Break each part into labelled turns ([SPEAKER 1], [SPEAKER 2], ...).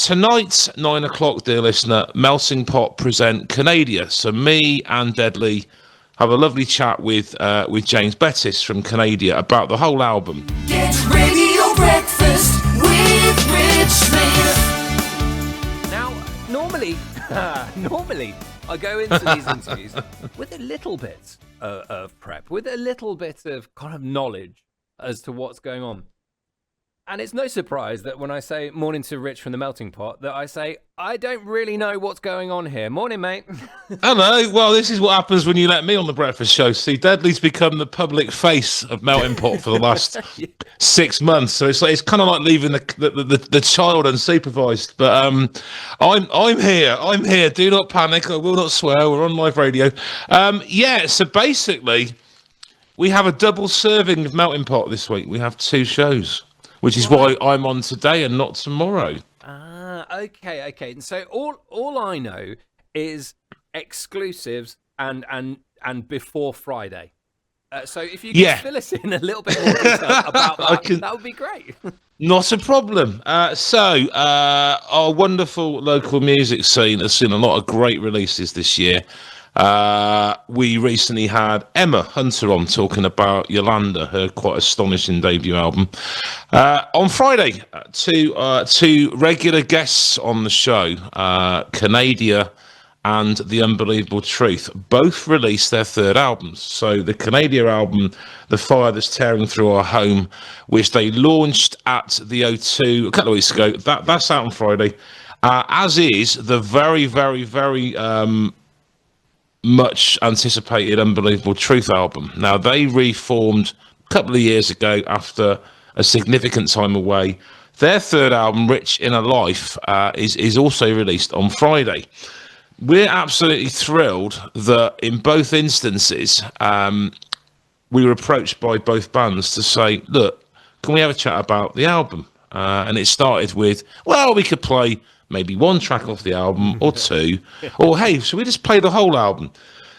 [SPEAKER 1] Tonight, 9 o'clock, dear listener, Melting Pot present Kanadia. So me and Deadly have a lovely chat with James Bettis from Kanadia about the whole album.
[SPEAKER 2] Get Radio Breakfast with Rich Smith.
[SPEAKER 3] Now, normally, I go into these interviews with a little bit of prep, with a little bit of kind of knowledge as to what's going on. And it's no surprise that when I say morning to Rich from the Melting Pot, that I say, I don't really know what's going on here. Morning, mate.
[SPEAKER 1] Hello. Well, this is what happens when you let me on the breakfast show. See, Deadly's become the public face of Melting Pot for the last 6 months. So it's kind of like leaving the child unsupervised. But I'm here. I'm here. Do not panic. I will not swear. We're on live radio. So basically, we have a double serving of Melting Pot this week. We have 2 shows, which is why I'm on today and not tomorrow.
[SPEAKER 3] Okay. And so all I know is exclusives and before Friday. So if you could fill us in a little bit more detail about that, that would be great.
[SPEAKER 1] Not a problem. So our wonderful local music scene has seen a lot of great releases this year. We recently had Emma Hunter on talking about Yolanda, her quite astonishing debut album. On Friday, two regular guests on the show, Kanadia and The Unbelievable Truth, both released their 3rd albums. So the Kanadia album, The Fire That's Tearing Through Our Home, which they launched at the O2 a couple of weeks ago, that's out on Friday, as is the very, very, very much anticipated Unbelievable Truth album. Now, they reformed a couple of years ago after a significant time away. Their 3rd album, Rich Inner Life, is also released on Friday. We're absolutely thrilled that in both instances, we were approached by both bands to say, look, can we have a chat about the album? And it started with, well, we could play maybe 1 track off the album or 2, or hey, should we just play the whole album?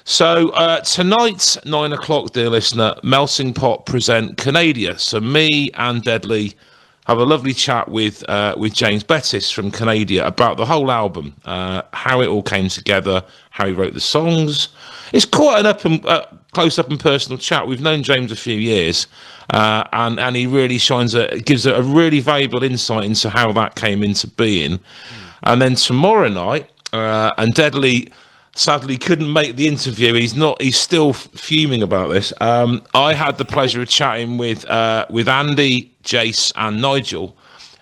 [SPEAKER 1] So tonight, 9 o'clock, dear listener, Melting Pot present Kanadia. So me and Deadly have a lovely chat with James Bettis from Kanadia about the whole album, how it all came together, how he wrote the songs. It's quite an close up and personal chat. We've known James a few years, and he really gives a really valuable insight into how that came into being. And then tomorrow night, and Deadly sadly couldn't make the interview. He's still fuming about this. I had the pleasure of chatting with Andy, Jace and Nigel,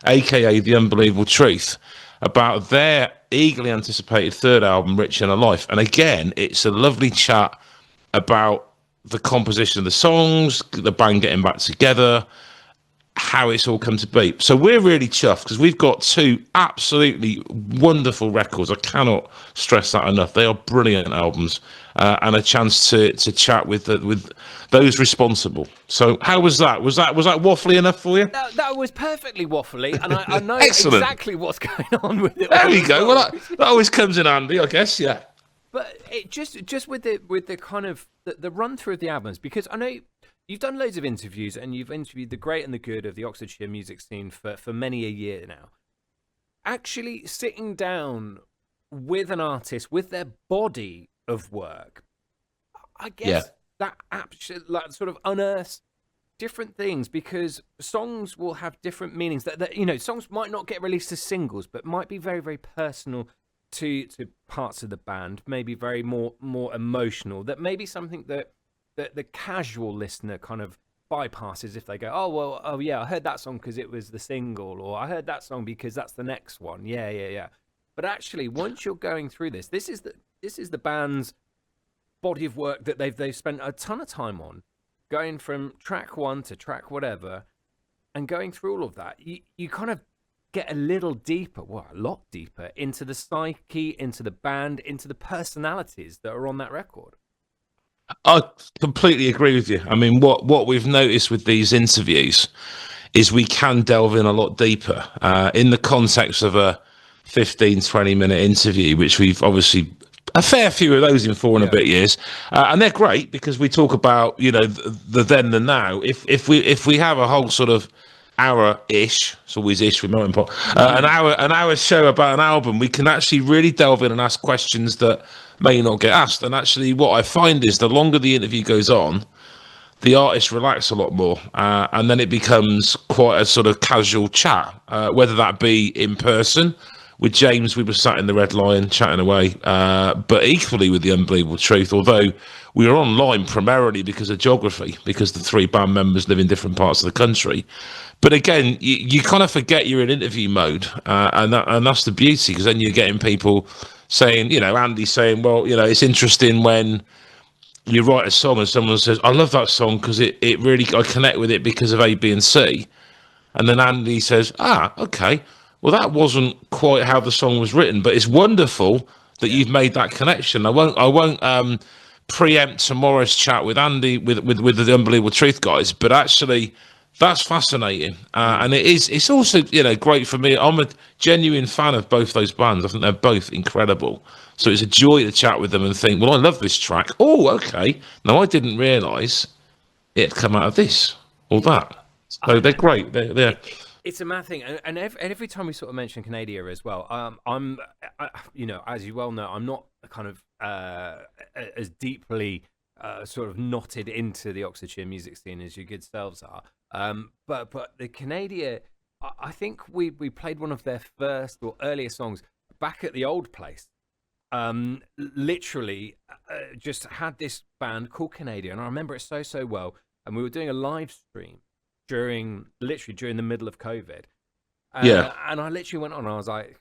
[SPEAKER 1] aka The Unbelievable Truth, about their eagerly anticipated 3rd album, Rich Inner Life. And again, it's a lovely chat about the composition of the songs, the band getting back together, how it's all come to be. So we're really chuffed because we've got 2 absolutely wonderful records. I cannot stress that enough. They are brilliant albums, and a chance to chat with those responsible. So how was that? Was that waffly enough for you?
[SPEAKER 3] That was perfectly waffly, and I know exactly what's going on with it.
[SPEAKER 1] There we go. Well, that always comes in handy, I guess. Yeah.
[SPEAKER 3] But it just with the kind of the run through of the albums, because I know you've done loads of interviews and you've interviewed the great and the good of the Oxfordshire music scene for many a year now. Actually sitting down with an artist, with their body of work, I guess that sort of unearths different things, because songs will have different meanings. That songs might not get released as singles, but might be very, very personal to parts of the band, maybe very more emotional. That may be something that the casual listener kind of bypasses if they go, oh yeah, I heard that song because it was the single, or I heard that song because that's the next one. Yeah. But actually, once you're going through this is the band's body of work that they've spent a ton of time on, going from track 1 to track whatever, and going through all of that. You kind of get a little deeper, a lot deeper, into the psyche, into the band, into the personalities that are on that record.
[SPEAKER 1] I completely agree with you. I mean, what we've noticed with these interviews is we can delve in a lot deeper in the context of a 15-20 minute interview, which we've obviously a fair few of those in 4 and a bit years, and they're great because we talk about the then, the now. If we have a whole sort of hour-ish, it's always ish with Melting Pot, an hour show about an album, we can actually really delve in and ask questions that may not get asked. And actually what I find is the longer the interview goes on, the artists relax a lot more, and then it becomes quite a sort of casual chat, whether that be in person. With James, we were sat in the Red Lion chatting away, but equally with the Unbelievable Truth, although we were online primarily because of geography, because the three band members live in different parts of the country. But again, you kind of forget you're in interview mode, and that's the beauty, because then you're getting people saying, Andy saying, well, it's interesting when you write a song and someone says, I love that song because it really, I connect with it because of A, B, and C. And then Andy says, okay, well, that wasn't quite how the song was written, but it's wonderful that you've made that connection. I won't preempt tomorrow's chat with Andy, with the Unbelievable Truth guys, but actually that's fascinating. And it's also, great for me. I'm a genuine fan of both those bands. I think they're both incredible. So it's a joy to chat with them and think, well, I love this track. Oh, okay. No, I didn't realise it had come out of this or that. So they're great.
[SPEAKER 3] It's a mad thing, and every time we sort of mention Kanadia as well, as you well know, I'm not kind of as deeply sort of knotted into the Oxfordshire music scene as your good selves are. But the Kanadia, I think we played one of their first or earlier songs back at the old place. Literally, just had this band called Kanadia, and I remember it so well. And we were doing a live stream during the middle of COVID. And I literally went on and I was like,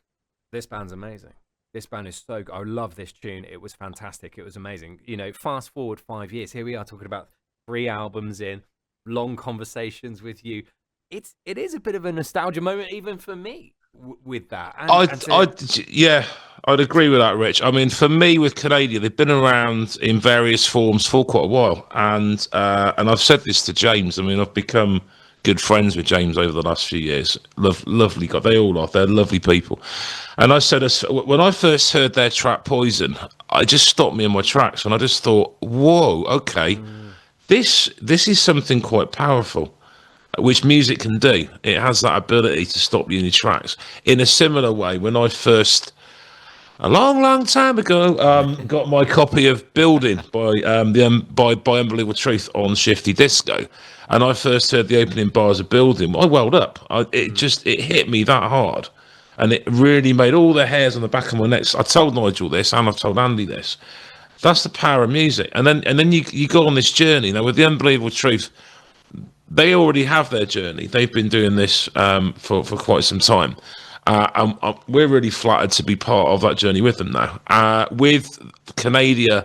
[SPEAKER 3] this band's amazing. This band is so good. I love this tune. It was fantastic. It was amazing. Fast forward 5 years. Here we are talking about 3 albums in, long conversations with you. It is a bit of a nostalgia moment, even for me, with that. I'd agree with that, Rich. I mean, for me with Kanadia, they've been around in various forms for quite a while. And I've said this to James. I mean, I've become good friends with James over the last few years. Lovely guy. They all are. They're lovely people. And I said, when I first heard their track Poison, I just stopped me in my tracks. And I just thought, whoa, okay, this is something quite powerful, which music can do. It has that ability to stop you in your tracks. In a similar way, when I first, a long time ago, got my copy of Building by Unbelievable Truth on Shifty Disco, and I first heard the opening bars of Building, I welled up. It hit me that hard, and it really made all the hairs on the back of my neck. I told Nigel this, and I've told Andy this. That's the power of music. And then you go on this journey. Now with the Unbelievable Truth, they already have their journey. They've been doing this for quite some time. And we're really flattered to be part of that journey with them now. With Kanadia,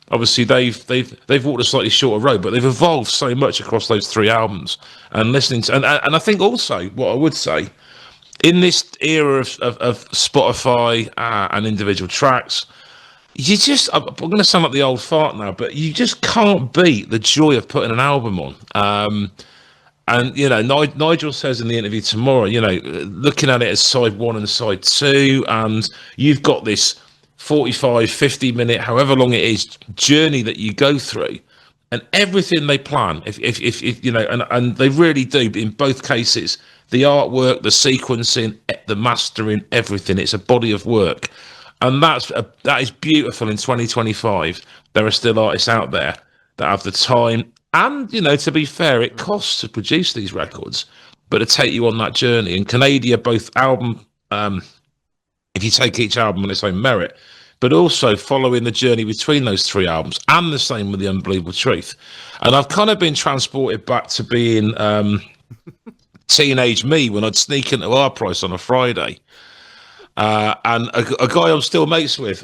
[SPEAKER 3] obviously they've walked a slightly shorter road, but they've evolved so much across those 3 albums. And listening to, and I think also what I would say, in this era of Spotify and individual tracks, I'm going to sound like the old fart now, but you just can't beat the joy of putting an album on. And, Nigel says in the interview tomorrow, looking at it as side 1 and side 2, and you've got this 45, 50-minute, however long it is, journey that you go through, and everything they plan, if and they really do, in both cases, the artwork, the sequencing, the mastering, everything, it's a body of work. And that is beautiful in 2025. There are still artists out there that have the time. And, to be fair, it costs to produce these records, but to take you on that journey. And Kanadia, both album, if you take each album on its own merit, but also following the journey between those 3 albums, and the same with The Unbelievable Truth. And I've kind of been transported back to being teenage me when I'd sneak into our price on a Friday. And a guy I'm still mates with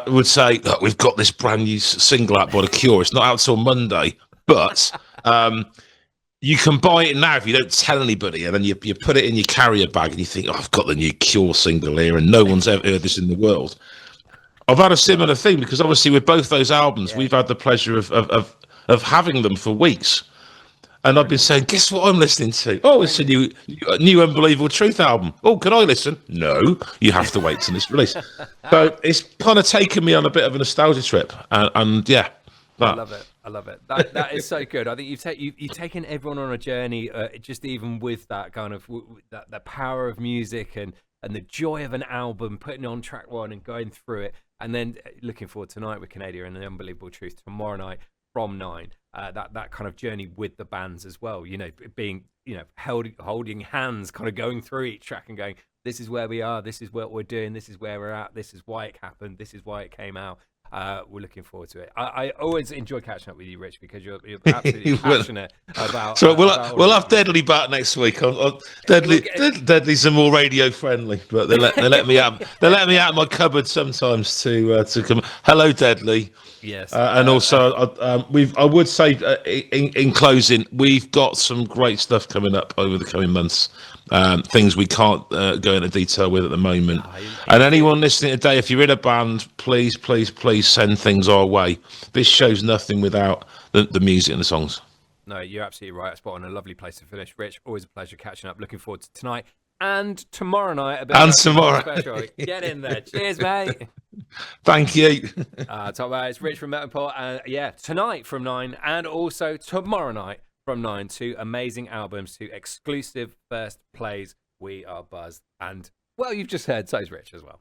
[SPEAKER 3] would say, look, we've got this brand new single out by The Cure. It's not out till Monday. But you can buy it now if you don't tell anybody, and then you put it in your carrier bag and you think, I've got the new Cure single here and no one's ever heard this in the world. I've had a similar thing because obviously with both those albums, we've had the pleasure of having them for weeks. And I've been saying, guess what I'm listening to? Oh, it's a new Unbelievable Truth album. Oh, can I listen? No, you have to wait till it's released. So it's kind of taken me on a bit of a nostalgia trip. And yeah, I love it. I love it. That is so good. I think you've taken everyone on a journey, just even with that kind of that the power of music and the joy of an album, putting on track one and going through it, and then looking forward tonight with Kanadia and the Unbelievable Truth tomorrow night from 9. That kind of journey with the bands as well. You know, being holding hands, kind of going through each track and going, this is where we are, this is what we're doing, this is where we're at, this is why it happened, this is why it came out. We're looking forward to it. I always enjoy catching up with you, Rich, because you're absolutely passionate about.
[SPEAKER 1] So we'll have Deadly back next week. Deadly's are more radio friendly, but they let me out. They let me out of my cupboard sometimes to come. Hello, Deadly.
[SPEAKER 3] Yes,
[SPEAKER 1] and also I would say in closing, we've got some great stuff coming up over the coming months. Things we can't go into detail with at the moment. And anyone listening today, if you're in a band, please send things our way. This show's nothing without the music and the songs.
[SPEAKER 3] No, you're absolutely right. Spot on. A lovely place to finish. Rich, always a pleasure catching up. Looking forward to tonight and tomorrow night.
[SPEAKER 1] And tomorrow.
[SPEAKER 3] Special. Get in there. Cheers, mate.
[SPEAKER 1] Thank you.
[SPEAKER 3] Top man, it's Rich from Metalport. And tonight from 9 and also tomorrow night from 9. 2 amazing albums, 2 exclusive first plays. We are buzzed. And, well, you've just heard, so is Rich as well.